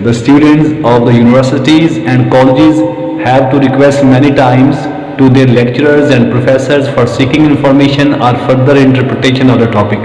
the students of the universities and colleges have to request many times to their lecturers and professors for seeking information or further interpretation of the topic।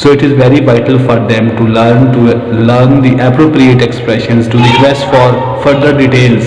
So it is very vital for them to learn the appropriate expressions to request for further details।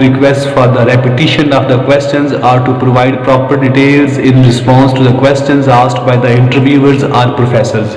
request for the repetition of the questions or to provide proper details in response to the questions asked by the interviewers or professors।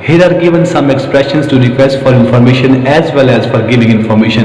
Here are given some expressions to request for information as well as for giving information।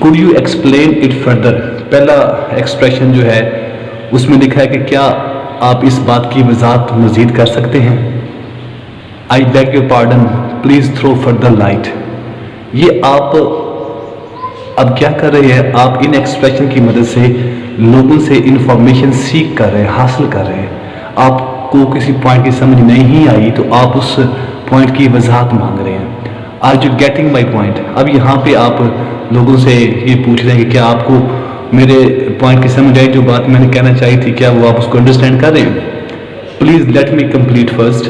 could you explain it further. پہلا expression جو ہے اس میں لکھا ہے کہ کیا آپ اس بات کی وضاحت مزید کر سکتے ہیں. I beg your pardon, please throw further light. یہ آپ اب کیا کر رہے ہیں, آپ ان ایکسپریشن کی مدد سے لوگوں سے انفارمیشن سیکھ کر رہے ہیں, حاصل کر رہے ہیں. آپ کو کسی پوائنٹ کی سمجھ نہیں آئی تو آپ اس پوائنٹ کی وضاحت مانگ رہے ہیں. Are you getting my point؟ اب یہاں پہ آپ لوگوں سے یہ پوچھ رہے ہیں کہ کیا آپ کو میرے پوائنٹ کی سمجھ آئی, جو بات میں نے کہنا چاہی تھی, کیا وہ آپ اس کو انڈرسٹینڈ کر رہے ہیں. Please let me complete first.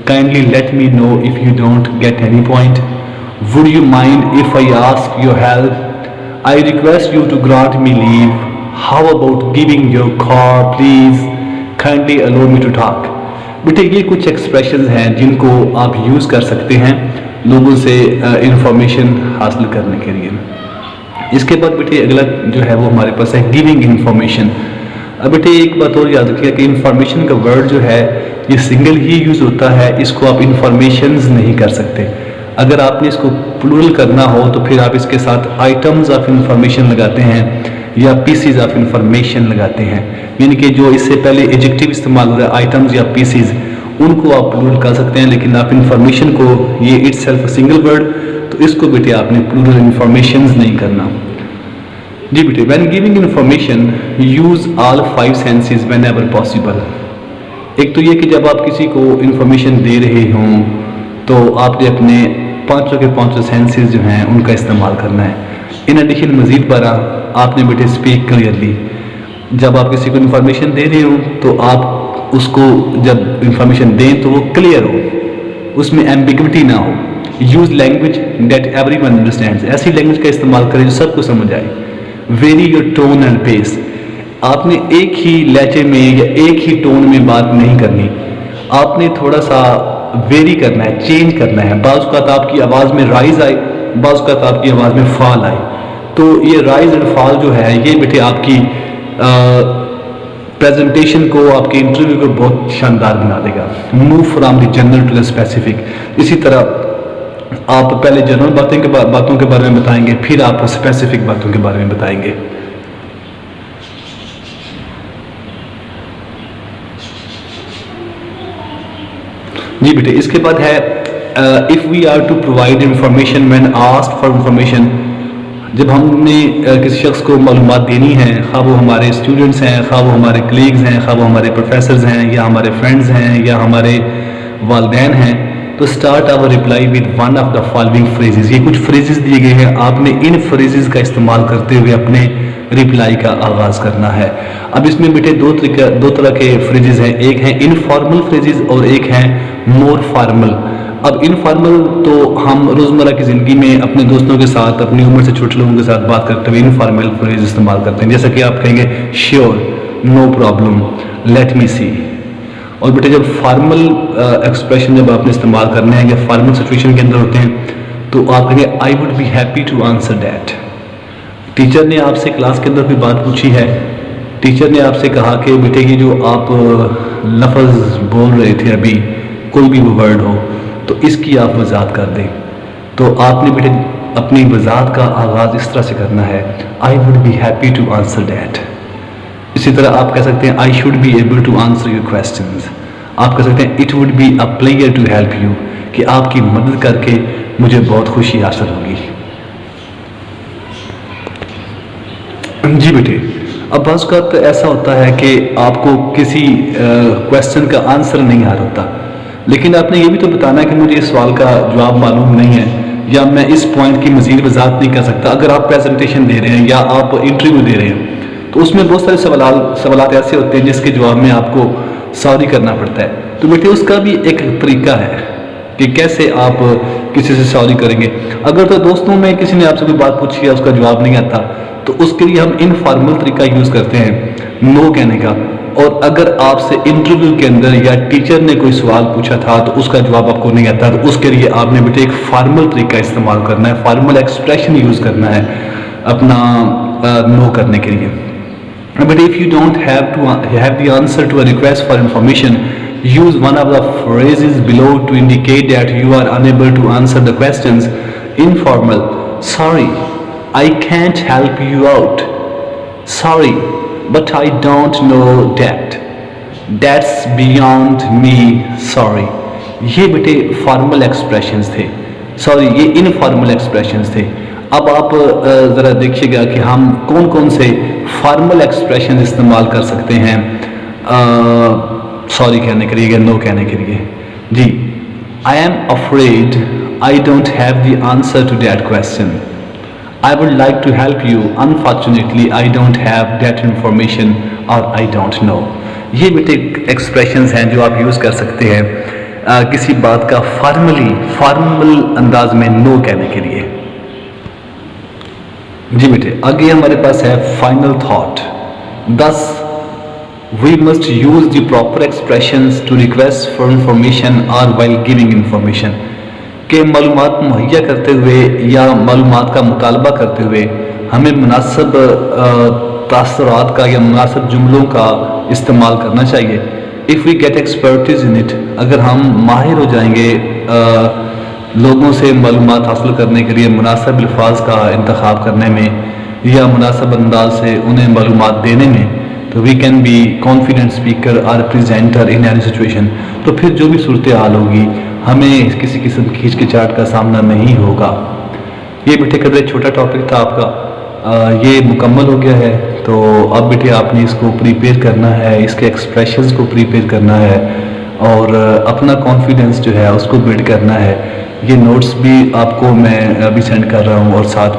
Kindly let me know if you don't get any point. Would you mind if I ask your help? I request you to grant me leave. How about giving your car, please? Kindly allow me to talk. بیٹے یہ کچھ expressions ہیں جن کو آپ use کر سکتے ہیں لوگوں سے انفارمیشن حاصل کرنے کے لیے. اس کے بعد بیٹے اگلا جو ہے وہ ہمارے پاس ہے گیونگ انفارمیشن. اب بیٹے ایک بات اور یاد رکھیے کہ انفارمیشن کا ورڈ جو ہے یہ سنگل ہی یوز ہوتا ہے, اس کو آپ انفارمیشنز نہیں کر سکتے. اگر آپ نے اس کو پلورل کرنا ہو تو پھر آپ اس کے ساتھ آئٹمز آف انفارمیشن لگاتے ہیں یا پیسز آف انفارمیشن لگاتے ہیں. یعنی کہ جو اس سے پہلے ایڈجیکٹیو استعمال ہو رہا ہے آئٹمز یا پیسز, ان کو آپ پلورل کر سکتے ہیں, لیکن آپ انفارمیشن کو, یہ اٹ سیلف سنگل ورڈ, تو اس کو بیٹے آپ نے پلورل انفارمیشنز نہیں کرنا. جی بیٹے, when giving information use all 5 senses whenever possible. ایک تو یہ کہ جب آپ کسی کو انفارمیشن دے رہے ہوں تو آپ نے اپنے 5 کے 5 سینسز جو ہیں ان کا استعمال کرنا ہے. ان ایڈیشن مزید برآں آپ نے بیٹے اسپیک کلیئرلی. جب آپ کسی کو انفارمیشن دے رہے ہوں تو آپ اس کو جب انفارمیشن دیں تو وہ کلیئر ہو, اس میں ایمبیگوٹی نہ ہو. Use language that every understands. ایسی لینگویج کا استعمال کریں جو سب کو سمجھ آئے. Vary your tone and pace. آپ نے ایک ہی لہجے میں یا ایک ہی ٹون میں بات نہیں کرنی, آپ نے تھوڑا سا ویری کرنا ہے, چینج کرنا ہے. بعض اوقات آپ کی آواز میں رائز آئے, بعض اوقات آپ کی آواز میں فال آئے. تو یہ رائز اینڈ فال جو ہے یہ بیٹے آپ کی پریزنٹیشن کو, آپ کے انٹرویو کو بہت شاندار بنا دے گا. Move from the general to the specific. اسی طرح آپ پہلے جنرل باتوں کے بارے میں بتائیں گے, پھر آپ اسپیسیفک باتوں کے بارے میں بتائیں گے. جی بیٹے, اس کے بعد ہے if we are to provide information when asked for information. جب ہم نے کسی شخص کو معلومات دینی ہیں, خواہ وہ ہمارے اسٹوڈنٹس ہیں, خواہ وہ ہمارے کلیگز ہیں, خواہ وہ ہمارے پروفیسرز ہیں, یا ہمارے فرینڈز ہیں, یا ہمارے والدین ہیں, تو start our reply with one of the following phrases. یہ کچھ فریزز دیے گئے ہیں, آپ نے ان فریزز کا استعمال کرتے ہوئے اپنے رپلائی کا آغاز کرنا ہے. اب اس میں بیٹے دو طرح کے فریزز ہیں, ایک ہیں انفارمل فریزز اور ایک ہیں مور فارمل. اب انفارمل تو ہم روزمرہ کی زندگی میں اپنے دوستوں کے ساتھ, اپنی عمر سے چھوٹے لوگوں کے ساتھ بات کرتے ہوئے انفارمل فریز استعمال کرتے ہیں, جیسا کہ آپ کہیں گے sure, no problem, let me see. اور بیٹے جب فارمل ایکسپریشن جب آپ نے استعمال کرنے ہیں یا فارمل سچویشن کے اندر ہوتے ہیں تو آپ کہیں گے I would be happy to answer that. Teacher نے آپ سے کلاس کے اندر کوئی بات پوچھی ہے, ٹیچر نے آپ سے کہا کہ بیٹے یہ جو آپ لفظ بول رہے تھے ابھی, کوئی بھی وہ ورڈ ہو تو اس کی آپ وضاحت کر دیں. تو آپ نے بیٹے اپنی وضاحت کا آغاز اس طرح سے کرنا ہے, I would be happy to answer that. اسی طرح آپ کہہ سکتے ہیں I should be able to answer your questions. آپ کہہ سکتے ہیں it would be a pleasure to help you, کہ آپ کی مدد کر کے مجھے بہت خوشی حاصل ہوگی. جی بیٹے, اب بعض اوقات ایسا ہوتا ہے کہ آپ کو کسی کویسچن کا آنسر نہیں آ رہا ہوتا, لیکن آپ نے یہ بھی تو بتانا ہے کہ مجھے اس سوال کا جواب معلوم نہیں ہے, یا میں اس پوائنٹ کی مزید وضاحت نہیں کر سکتا. اگر آپ پریزنٹیشن دے رہے ہیں یا آپ انٹرویو دے رہے ہیں تو اس میں بہت سارے سوالات ایسے ہوتے ہیں جس کے جواب میں آپ کو سوری کرنا پڑتا ہے. تو بیٹے اس کا بھی ایک طریقہ ہے کہ کیسے آپ کسی سے سوری کریں گے. اگر تو دوستوں میں کسی نے آپ سے کوئی بات پوچھی ہے, اس کا جواب نہیں آتا, تو اس کے لیے ہم انفارمل طریقہ یوز کرتے ہیں, نو کہنے کا. اور اگر آپ سے انٹرویو کے اندر یا ٹیچر نے کوئی سوال پوچھا تھا تو اس کا جواب آپ کو نہیں آتا, تو اس کے لیے آپ نے بیٹے ایک فارمل طریقہ استعمال کرنا ہے, فارمل ایکسپریشن یوز کرنا ہے اپنا نو کرنے کے لیے. But if you don't have the answer to a request for information, use one of the phrases below to indicate that you are unable to answer the questions. Informal, sorry, I can't help you out. Sorry, but I don't know that. That's beyond me. Sorry. یہ بیٹے formal expressions تھے. Sorry, یہ informal expressions تھے. اب آپ ذرا دیکھیے گا کہ ہم کون کون سے فارمل ایکسپریشنز استعمال کر سکتے ہیں سوری کہنے کے لیے یا نو کہنے کے لیے. جی, I am afraid I don't have the answer to that question. I would like to help you. Unfortunately, I don't have that information or I don't know. یہ بیٹے ایکسپریشنز ہیں جو آپ یوز کر سکتے ہیں کسی بات کا فارمل انداز میں نو کہنے کے لیے. جی بیٹے, آگے ہمارے پاس ہے final thought. Thus, we must use the proper expressions to request for information or while giving information. کہ معلومات مہیا کرتے ہوئے یا معلومات کا مطالبہ کرتے ہوئے ہمیں مناسب تاثرات کا یا مناسب جملوں کا استعمال کرنا چاہیے. If we get expertise in it, اگر ہم ماہر ہو جائیں گے لوگوں سے معلومات حاصل کرنے کے لیے مناسب الفاظ کا انتخاب کرنے میں یا مناسب انداز سے انہیں معلومات دینے میں, تو we can be confident speaker اور پریزینٹر ان اینی سچویشن. تو پھر جو بھی صورتحال ہوگی ہمیں کسی قسم کی ہچکچاہٹ کا سامنا نہیں ہوگا. یہ بیٹے قدرے چھوٹا ٹاپک تھا آپ کا, یہ مکمل ہو گیا ہے. تو اب بیٹے آپ نے اس کو پریپیئر کرنا ہے, اس کے ایکسپریشنز کو پریپیئر کرنا ہے اور اپنا کانفیڈنس جو ہے اس کو بلڈ کرنا ہے. یہ نوٹس بھی آپ کو میں ابھی سینڈ کر رہا ہوں اور ساتھ